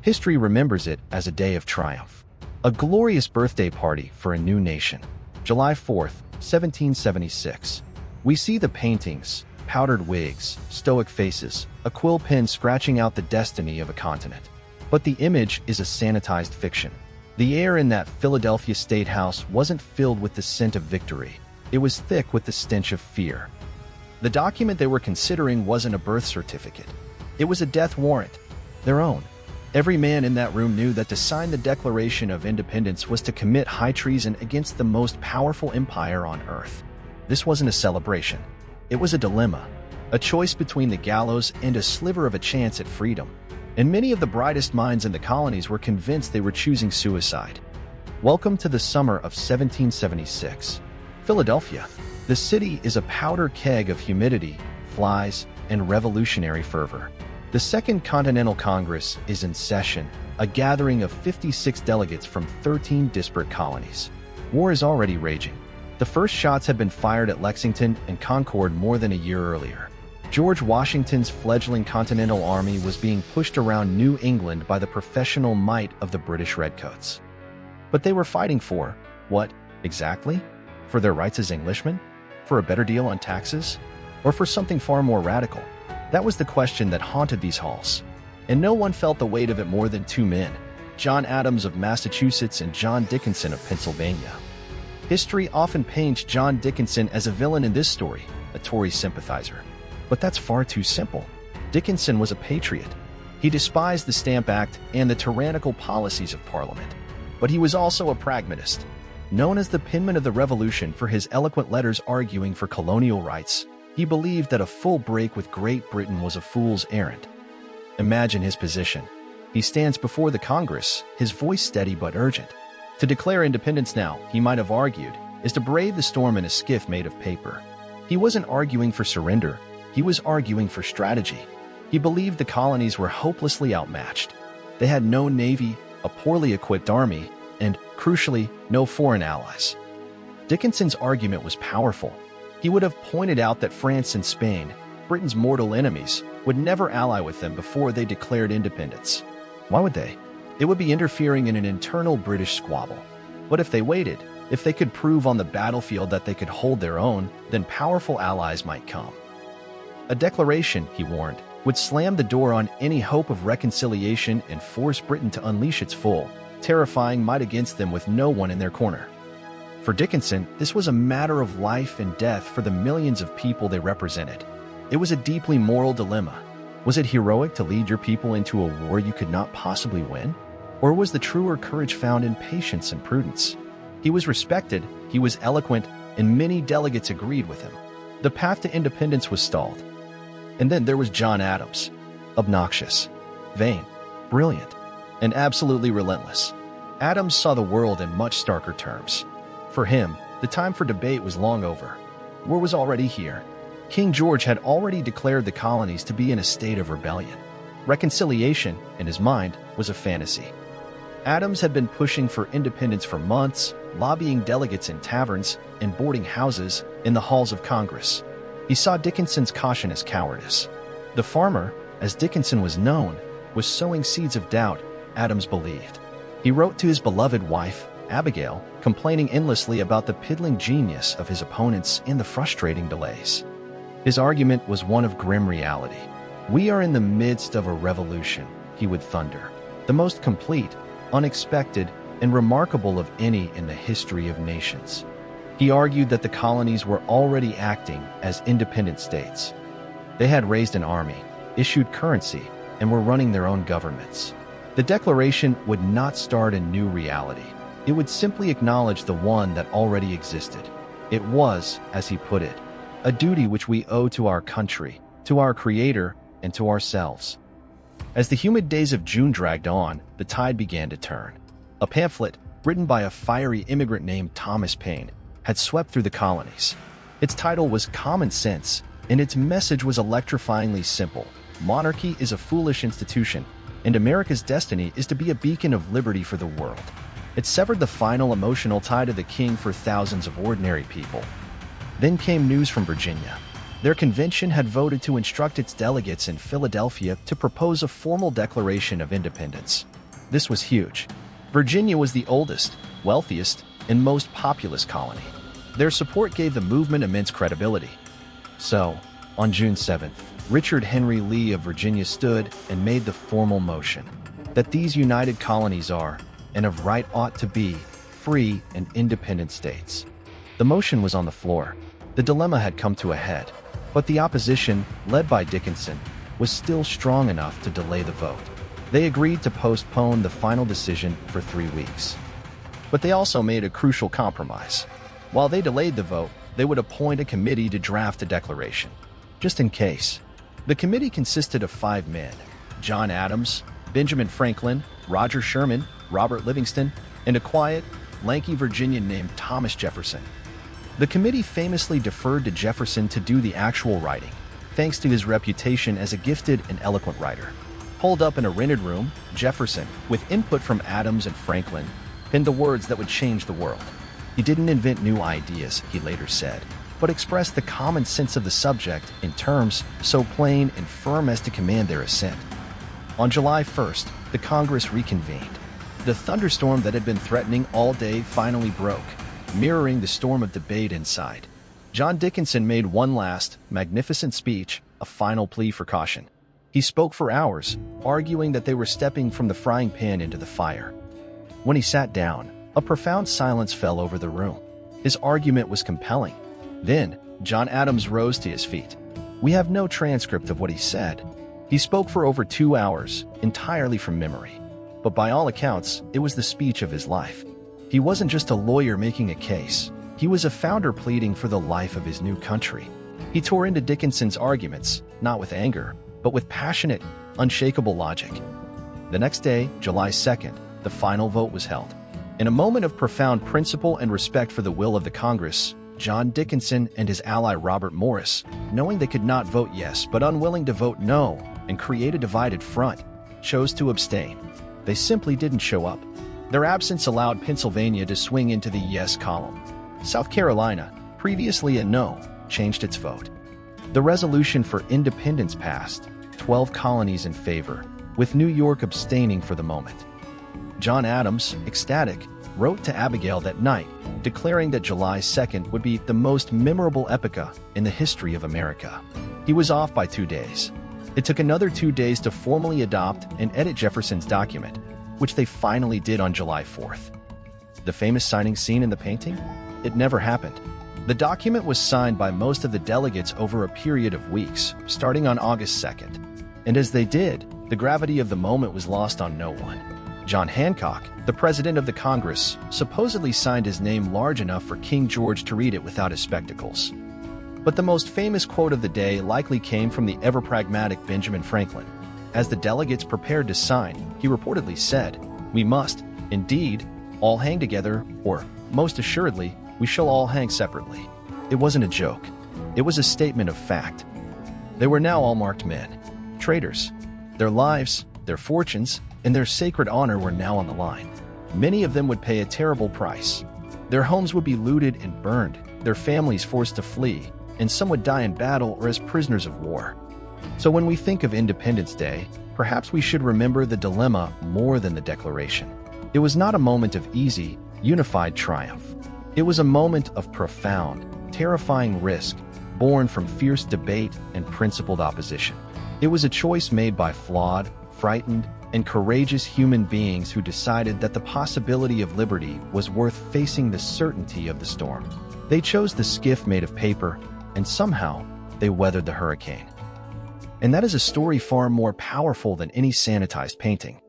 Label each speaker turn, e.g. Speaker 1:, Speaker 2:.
Speaker 1: History remembers it as a day of triumph, a glorious birthday party for a new nation. July 4th, 1776. We see the paintings, powdered wigs, stoic faces, a quill pen scratching out the destiny of a continent. But the image is a sanitized fiction. The air in that Philadelphia State House wasn't filled with the scent of victory. It was thick with the stench of fear. The document they were considering wasn't a birth certificate. It was a death warrant, their own. Every man in that room knew that to sign the Declaration of Independence was to commit high treason against the most powerful empire on earth. This wasn't a celebration. It was a dilemma, a choice between the gallows and a sliver of a chance at freedom. And many of the brightest minds in the colonies were convinced they were choosing suicide. Welcome to the summer of 1776. Philadelphia. The city is a powder keg of humidity, flies, and revolutionary fervor. The Second Continental Congress is in session, a gathering of 56 delegates from 13 disparate colonies. War is already raging. The first shots had been fired at Lexington and Concord more than a year earlier. George Washington's fledgling Continental Army was being pushed around New England by the professional might of the British Redcoats. But they were fighting for, what, exactly? For their rights as Englishmen? For a better deal on taxes? Or for something far more radical? That was the question that haunted these halls. And no one felt the weight of it more than two men, John Adams of Massachusetts and John Dickinson of Pennsylvania. History often paints John Dickinson as a villain in this story, a Tory sympathizer. But that's far too simple. Dickinson was a patriot. He despised the Stamp Act and the tyrannical policies of Parliament. But he was also a pragmatist, known as the penman of the Revolution for his eloquent letters arguing for colonial rights. He believed that a full break with Great Britain was a fool's errand. Imagine his position. He stands before the Congress, his voice steady but urgent. To declare independence now, he might have argued, is to brave the storm in a skiff made of paper. He wasn't arguing for surrender. He was arguing for strategy. He believed the colonies were hopelessly outmatched. They had no navy, a poorly equipped army, and, crucially, no foreign allies. Dickinson's argument was powerful. He would have pointed out that France and Spain, Britain's mortal enemies, would never ally with them before they declared independence. Why would they? It would be interfering in an internal British squabble. But if they waited, if they could prove on the battlefield that they could hold their own, then powerful allies might come. A declaration, he warned, would slam the door on any hope of reconciliation and force Britain to unleash its full, terrifying might against them with no one in their corner. For Dickinson, this was a matter of life and death for the millions of people they represented. It was a deeply moral dilemma. Was it heroic to lead your people into a war you could not possibly win? Or was the truer courage found in patience and prudence? He was respected, he was eloquent, and many delegates agreed with him. The path to independence was stalled. And then there was John Adams, obnoxious, vain, brilliant, and absolutely relentless. Adams saw the world in much starker terms. For him, the time for debate was long over. War was already here. King George had already declared the colonies to be in a state of rebellion. Reconciliation, in his mind, was a fantasy. Adams had been pushing for independence for months, lobbying delegates in taverns and boarding houses in the halls of Congress. He saw Dickinson's caution as cowardice. The farmer, as Dickinson was known, was sowing seeds of doubt, Adams believed. He wrote to his beloved wife, Abigail, complaining endlessly about the piddling genius of his opponents and the frustrating delays. His argument was one of grim reality. "We are in the midst of a revolution," he would thunder, "the most complete, unexpected, and remarkable of any in the history of nations." He argued that the colonies were already acting as independent states. They had raised an army, issued currency, and were running their own governments. The Declaration would not start a new reality. It would simply acknowledge the one that already existed. It was, as he put it, a duty which we owe to our country, to our Creator, and to ourselves. As the humid days of June dragged on, the tide began to turn. A pamphlet, written by a fiery immigrant named Thomas Paine, had swept through the colonies. Its title was Common Sense, and its message was electrifyingly simple. Monarchy is a foolish institution, and America's destiny is to be a beacon of liberty for the world. It severed the final emotional tie to the king for thousands of ordinary people. Then came news from Virginia. Their convention had voted to instruct its delegates in Philadelphia to propose a formal declaration of independence. This was huge. Virginia was the oldest, wealthiest, and most populous colony. Their support gave the movement immense credibility. So, on June 7th, Richard Henry Lee of Virginia stood and made the formal motion that these united colonies are, and of right ought to be, free and independent states. The motion was on the floor. The dilemma had come to a head, but the opposition, led by Dickinson, was still strong enough to delay the vote. They agreed to postpone the final decision for 3 weeks. But they also made a crucial compromise. While they delayed the vote, they would appoint a committee to draft a declaration, just in case. The committee consisted of 5 men: John Adams, Benjamin Franklin, Roger Sherman, Robert Livingston, and a quiet, lanky Virginian named Thomas Jefferson. The committee famously deferred to Jefferson to do the actual writing, thanks to his reputation as a gifted and eloquent writer. Holed up in a rented room, Jefferson, with input from Adams and Franklin, penned the words that would change the world. He didn't invent new ideas, he later said, but expressed the common sense of the subject in terms so plain and firm as to command their assent. On July 1st, the Congress reconvened. The thunderstorm that had been threatening all day finally broke, mirroring the storm of debate inside. John Dickinson made one last, magnificent speech, a final plea for caution. He spoke for hours, arguing that they were stepping from the frying pan into the fire. When he sat down, a profound silence fell over the room. His argument was compelling. Then, John Adams rose to his feet. We have no transcript of what he said. He spoke for over 2 hours, entirely from memory. But by all accounts, it was the speech of his life. He wasn't just a lawyer making a case. He was a founder pleading for the life of his new country. He tore into Dickinson's arguments, not with anger, but with passionate, unshakable logic. The next day, July 2nd, the final vote was held. In a moment of profound principle and respect for the will of the Congress, John Dickinson and his ally Robert Morris, knowing they could not vote yes but unwilling to vote no and create a divided front, chose to abstain. They simply didn't show up. Their absence allowed Pennsylvania to swing into the yes column. South Carolina, previously a no, changed its vote. The resolution for independence passed, 12 colonies in favor, with New York abstaining for the moment. John Adams, ecstatic, wrote to Abigail that night, declaring that July 2nd would be the most memorable epocha in the history of America. He was off by 2 days. It took another 2 days to formally adopt and edit Jefferson's document, which they finally did on July 4th. The famous signing scene in the painting? It never happened. The document was signed by most of the delegates over a period of weeks, starting on August 2nd. And as they did, the gravity of the moment was lost on no one. John Hancock, the president of the Congress, supposedly signed his name large enough for King George to read it without his spectacles. But the most famous quote of the day likely came from the ever-pragmatic Benjamin Franklin. As the delegates prepared to sign, he reportedly said, "We must, indeed, all hang together, or, most assuredly, we shall all hang separately." It wasn't a joke. It was a statement of fact. They were now all marked men, traitors. Their lives, their fortunes, and their sacred honor were now on the line. Many of them would pay a terrible price. Their homes would be looted and burned, their families forced to flee, and some would die in battle or as prisoners of war. So when we think of Independence Day, perhaps we should remember the dilemma more than the declaration. It was not a moment of easy, unified triumph. It was a moment of profound, terrifying risk, born from fierce debate and principled opposition. It was a choice made by flawed, frightened, and courageous human beings who decided that the possibility of liberty was worth facing the certainty of the storm. They chose the skiff made of paper, and somehow they weathered the hurricane. And that is a story far more powerful than any sanitized painting.